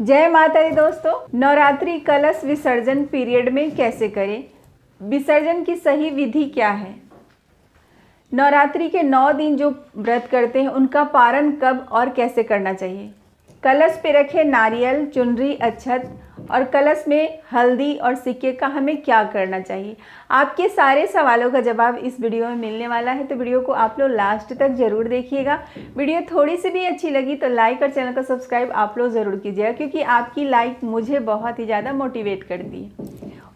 जय माता दी दोस्तों। नवरात्रि कलश विसर्जन पीरियड में कैसे करें, विसर्जन की सही विधि क्या है। नवरात्रि के 9 दिन जो व्रत करते हैं उनका पारण कब और कैसे करना चाहिए। कलश पे रखे नारियल, चुनरी, अक्षत और कलश में हल्दी और सिक्के का हमें क्या करना चाहिए। आपके सारे सवालों का जवाब इस वीडियो में मिलने वाला है, तो वीडियो को आप लोग लास्ट तक जरूर देखिएगा। वीडियो थोड़ी सी भी अच्छी लगी तो लाइक और चैनल को सब्सक्राइब आप लोग ज़रूर कीजिएगा, क्योंकि आपकी लाइक मुझे बहुत ही ज़्यादा मोटिवेट करती है।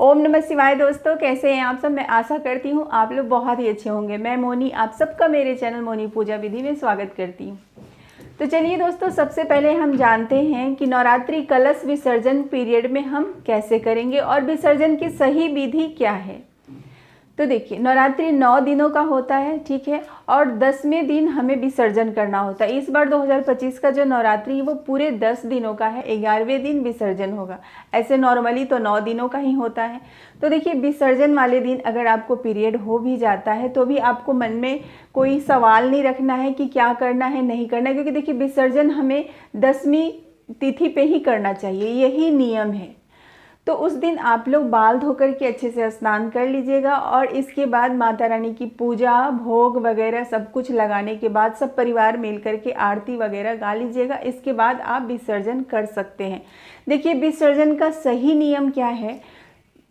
ओम नमः शिवाय। दोस्तों कैसे हैं आप सब, मैं आशा करती हूँ आप लोग बहुत ही अच्छे होंगे। मैं मोनी आप सबका मेरे चैनल मोनी पूजा विधि में स्वागत करती हूँ। तो चलिए दोस्तों, सबसे पहले हम जानते हैं कि नवरात्रि कलश विसर्जन पीरियड में हम कैसे करेंगे और विसर्जन की सही विधि क्या है। तो देखिए, नवरात्रि 9 दिनों का होता है, ठीक है, और 10वें दिन हमें विसर्जन करना होता है। इस बार 2025 का जो नवरात्रि है वो पूरे 10 दिनों का है, 11वें दिन विसर्जन होगा। ऐसे नॉर्मली तो 9 दिनों का ही होता है। तो देखिए, विसर्जन वाले दिन अगर आपको पीरियड हो भी जाता है तो भी आपको मन में कोई सवाल नहीं रखना है कि क्या करना है नहीं करना है, क्योंकि देखिए विसर्जन हमें 10वीं तिथि पे ही करना चाहिए, यही नियम है। तो उस दिन आप लोग बाल धोकर के अच्छे से स्नान कर लीजिएगा और इसके बाद माता रानी की पूजा, भोग वगैरह सब कुछ लगाने के बाद सब परिवार मिल करके आरती वगैरह गा लीजिएगा। इसके बाद आप विसर्जन कर सकते हैं। देखिए, विसर्जन का सही नियम क्या है।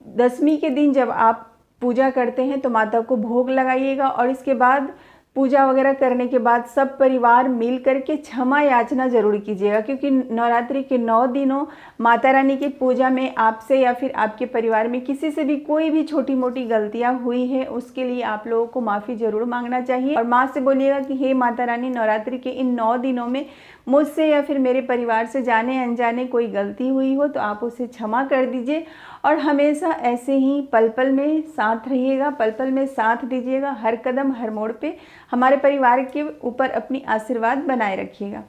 10वीं के दिन जब आप पूजा करते हैं तो माता को भोग लगाइएगा और इसके बाद पूजा वगैरह करने के बाद सब परिवार मिल करके क्षमा याचना जरूर कीजिएगा, क्योंकि नवरात्रि के 9 दिनों माता रानी की पूजा में आपसे या फिर आपके परिवार में किसी से भी कोई भी छोटी मोटी गलतियां हुई है उसके लिए आप लोगों को माफ़ी जरूर मांगना चाहिए। और माँ से बोलिएगा कि हे माता रानी, नवरात्रि के इन 9 दिनों में मुझसे या फिर मेरे परिवार से जाने अनजाने कोई गलती हुई हो तो आप उसे क्षमा कर दीजिए और हमेशा ऐसे ही पल पल में साथ रहिएगा, पल पल में साथ दीजिएगा। हर कदम हर मोड़ पे हमारे परिवार के ऊपर अपनी आशीर्वाद बनाए रखिएगा।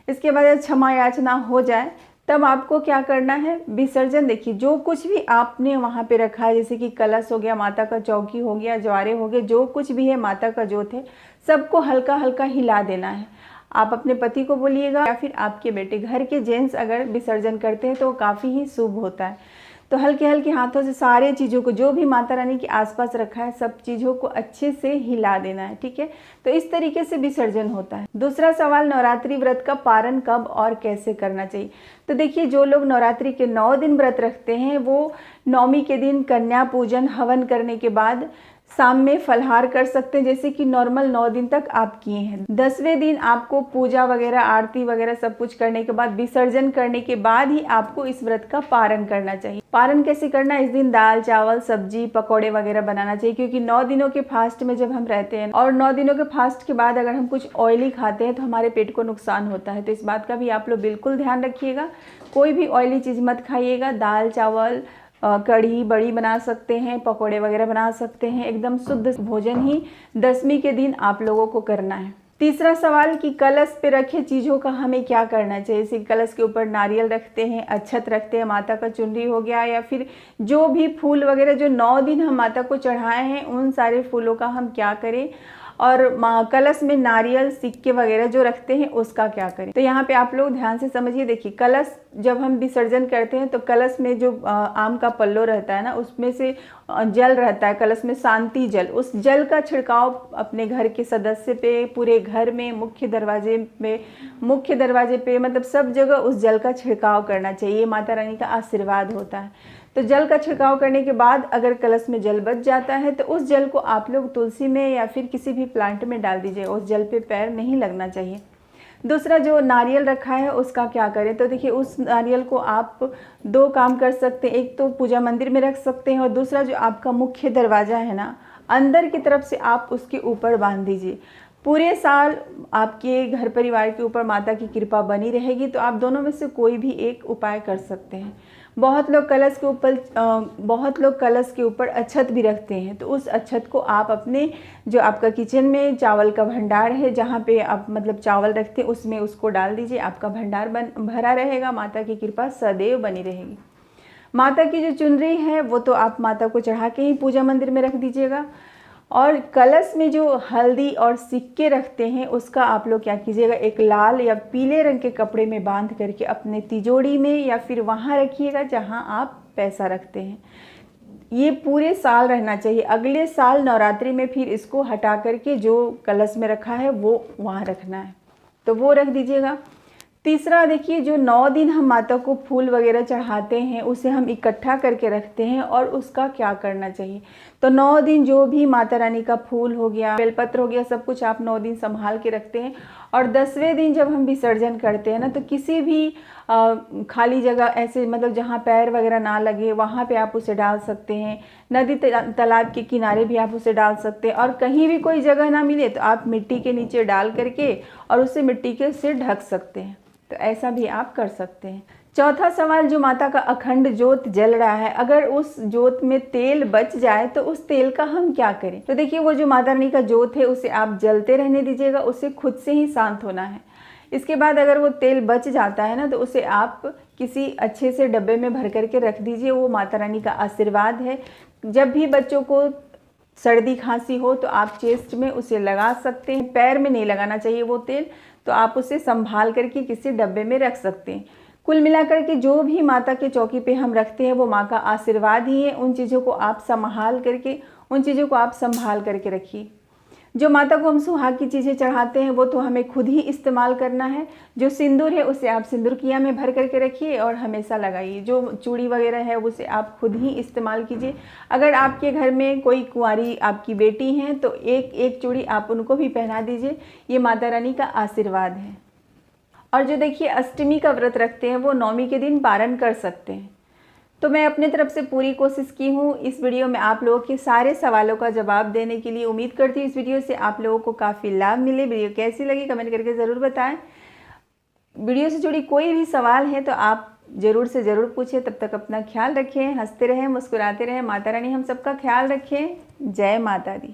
इसके बाद क्षमा याचना हो जाए तब आपको क्या करना है, विसर्जन। देखिए, जो कुछ भी आपने वहाँ पे रखा है, जैसे कि कलश हो गया, माता का चौकी हो गया, ज्वारे हो गए, जो कुछ भी है माता का जोत है, सबको हल्का हल्का हिला देना है। आप अपने पति को बोलिएगा या फिर आपके बेटे, घर के जेंट्स अगर विसर्जन करते हैं तो काफ़ी ही शुभ होता है। तो हल्के हल्के हाथों से सारे चीज़ों को, जो भी माता रानी के आसपास रखा है, सब चीज़ों को अच्छे से हिला देना है, ठीक है। तो इस तरीके से विसर्जन होता है। दूसरा सवाल, नवरात्रि व्रत का पारण कब और कैसे करना चाहिए। तो देखिए, जो लोग नवरात्रि के 9 दिन व्रत रखते हैं वो 9वीं के दिन कन्या पूजन हवन करने के बाद शाम में फलहार कर सकते हैं, जैसे कि नॉर्मल 9 दिन तक आप किए हैं। 10वें दिन आपको पूजा वगैरह, आरती वगैरह सब कुछ करने के बाद, विसर्जन करने के बाद ही आपको इस व्रत का पारण करना चाहिए। पारण कैसे करना है, इस दिन दाल चावल सब्जी पकौड़े वगैरह बनाना चाहिए, क्योंकि 9 दिनों के फास्ट में जब हम रहते हैं और 9 दिनों के फास्ट के बाद अगर हम कुछ ऑयली खाते हैं तो हमारे पेट को नुकसान होता है। तो इस बात का भी आप लोग बिल्कुल ध्यान रखिएगा, कोई भी ऑयली चीज़ मत खाइएगा। दाल चावल, कढ़ी बड़ी बना सकते हैं, पकोड़े वगैरह बना सकते हैं। एकदम शुद्ध भोजन ही 10वीं के दिन आप लोगों को करना है। तीसरा सवाल कि कलश पे रखे चीज़ों का हमें क्या करना चाहिए। जैसे कलश के ऊपर नारियल रखते हैं, अक्षत रखते हैं, माता का चुनरी हो गया, या फिर जो भी फूल वगैरह जो 9 दिन हम माता को चढ़ाए हैं उन सारे फूलों का हम क्या करें, और कलश में नारियल सिक्के वगैरह जो रखते हैं उसका क्या करें। तो यहाँ पे आप लोग ध्यान से समझिए। देखिए, कलश जब हम विसर्जन करते हैं तो कलश में जो आम का पल्लो रहता है ना, उसमें से जल रहता है, कलश में शांति जल, उस जल का छिड़काव अपने घर के सदस्य पे, पूरे घर में, मुख्य दरवाजे पे मतलब सब जगह उस जल का छिड़काव करना चाहिए। माता रानी का आशीर्वाद होता है। तो जल का छिड़काव करने के बाद अगर कलश में जल बच जाता है तो उस जल को आप लोग तुलसी में या फिर किसी भी प्लांट में डाल दीजिए, उस जल पे पैर नहीं लगना चाहिए। दूसरा, जो नारियल रखा है उसका क्या करें। तो देखिए, उस नारियल को आप 2 काम कर सकते हैं। एक तो पूजा मंदिर में रख सकते हैं और दूसरा जो आपका मुख्य दरवाज़ा है ना, अंदर की तरफ से आप उसके ऊपर बांध दीजिए। पूरे साल आपके घर परिवार के ऊपर माता की कृपा बनी रहेगी। तो आप दोनों में से कोई भी एक उपाय कर सकते हैं। बहुत लोग कलश के ऊपर अक्षत भी रखते हैं। तो उस अक्षत को आप अपने जो आपका किचन में चावल का भंडार है, जहाँ पे आप मतलब चावल रखते हैं, उसमें उसको डाल दीजिए। आपका भंडार भरा रहेगा, माता की कृपा सदैव बनी रहेगी। माता की जो चुनरी है वो तो आप माता को चढ़ा के ही पूजा मंदिर में रख दीजिएगा। और कलश में जो हल्दी और सिक्के रखते हैं उसका आप लोग क्या कीजिएगा, एक लाल या पीले रंग के कपड़े में बांध करके अपने तिजोरी में या फिर वहाँ रखिएगा जहाँ आप पैसा रखते हैं। ये पूरे साल रहना चाहिए। अगले साल नवरात्रि में फिर इसको हटा करके जो कलश में रखा है वो वहाँ रखना है, तो वो रख दीजिएगा। तीसरा देखिए, जो 9 दिन हम माता को फूल वगैरह चढ़ाते हैं उसे हम इकट्ठा करके रखते हैं और उसका क्या करना चाहिए, तो 9 दिन जो भी माता रानी का फूल हो गया, बेलपत्र हो गया, सब कुछ आप 9 दिन संभाल के रखते हैं। और 10वें दिन जब हम विसर्जन करते हैं ना, तो किसी भी खाली जगह ऐसे मतलब जहाँ पैर वगैरह ना लगे वहाँ पे आप उसे डाल सकते हैं। नदी तालाब के किनारे भी आप उसे डाल सकते हैं। और कहीं भी कोई जगह ना मिले तो आप मिट्टी के नीचे डाल करके और उसे मिट्टी के से ढक सकते हैं, तो ऐसा भी आप कर सकते हैं। चौथा सवाल, जो माता का अखंड जोत जल रहा है, अगर उस जोत में तेल बच जाए तो उस तेल का हम क्या करें। तो देखिए, वो जो माता रानी का जोत है उसे आप जलते रहने दीजिएगा, उसे खुद से ही शांत होना है। इसके बाद अगर वो तेल बच जाता है ना, तो उसे आप किसी अच्छे से डब्बे में भर करके रख दीजिए। वो माता रानी का आशीर्वाद है। जब भी बच्चों को सर्दी खांसी हो तो आप चेस्ट में उसे लगा सकते हैं, पैर में नहीं लगाना चाहिए वो तेल, तो आप उसे संभाल करके किसी डब्बे में रख सकते हैं। कुल मिलाकर के जो भी माता के चौकी पे हम रखते हैं वो माँ का आशीर्वाद ही है। उन चीज़ों को आप संभाल करके रखिए। जो माता को हम सुहाग की चीज़ें चढ़ाते हैं वो तो हमें खुद ही इस्तेमाल करना है। जो सिंदूर है उसे आप सिंदूर किया में भर करके रखिए और हमेशा लगाइए। जो चूड़ी वगैरह है उसे आप खुद ही इस्तेमाल कीजिए। अगर आपके घर में कोई कुंवारी आपकी बेटी हैं तो एक एक चूड़ी आप उनको भी पहना दीजिए। ये माता रानी का आशीर्वाद है। और जो देखिए अष्टमी का व्रत रखते हैं वो नवमी के दिन पारण कर सकते हैं। तो मैं अपने तरफ से पूरी कोशिश की हूँ इस वीडियो में आप लोगों के सारे सवालों का जवाब देने के लिए। उम्मीद करती हूँ इस वीडियो से आप लोगों को काफ़ी लाभ मिले। वीडियो कैसी लगी कमेंट करके ज़रूर बताएं। वीडियो से जुड़ी कोई भी सवाल है तो आप ज़रूर से ज़रूर पूछें। तब तक अपना ख्याल रखें, हंसते रहें, मुस्कुराते रहें। माता रानी हम सबका ख्याल रखें। जय माता दी।